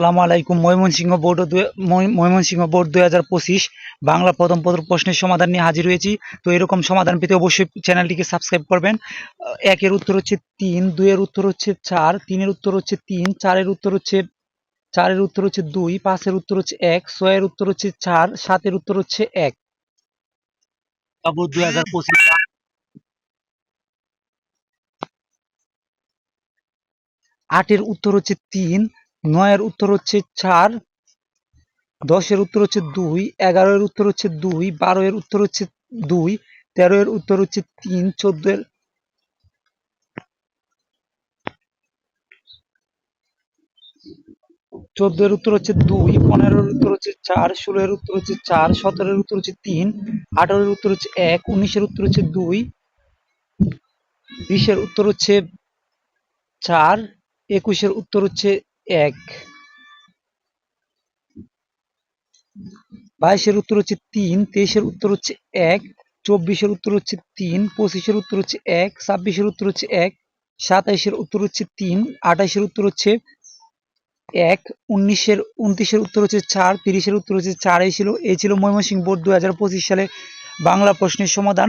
আসসালামু আলাইকুম। ময়মনসিংহ বোর্ড 2025 বাংলা প্রথম প্রশ্নের সমাধান নিয়ে হাজির হয়েছি। তো এরকম সমাধান পেতে অবশ্যই চ্যানেলটিকে সাবস্ক্রাইব করবেন। একের উত্তর হচ্ছে 3, 2 এর উত্তর হচ্ছে 4, 3 এর উত্তর হচ্ছে 3, 4 এর উত্তর হচ্ছে 2, 5 এর উত্তর হচ্ছে 1, 6 এর উত্তর হচ্ছে 4, 7 এর উত্তর হচ্ছে 1। বোর্ড 2025। 8 এর উত্তর হচ্ছে 3, 9 এর উত্তর হচ্ছে 4, 10 এর উত্তর হচ্ছে 2, 11 এর উত্তর হচ্ছে 2, 12 এর উত্তর হচ্ছে 2, 13 এর উত্তর হচ্ছে 3, 14 এর উত্তর হচ্ছে 2, 15 এর উত্তর হচ্ছে 4, 16 এর উত্তর হচ্ছে 4, 17 এর উত্তর হচ্ছে 3, 18 এর উত্তর হচ্ছে 1, 19 এর উত্তর হচ্ছে 2, 20 এর উত্তর হচ্ছে 4, 21 এর উত্তর হচ্ছে 1, 22 এর উত্তর হচ্ছে 3, 23 এর উত্তর হচ্ছে 1, 24 এর উত্তর হচ্ছে 3, 25 এর উত্তর হচ্ছে 1, 26 এর উত্তর হচ্ছে 1, 27 এর উত্তর হচ্ছে 3, 28 এর উত্তর হচ্ছে 1, 29 এর উত্তর হচ্ছে 4, 30 এর উত্তর হচ্ছে 4। এই ছিল ময়মনসিংহ বোর্ড 2025 সালে বাংলা প্রশ্নের সমাধান।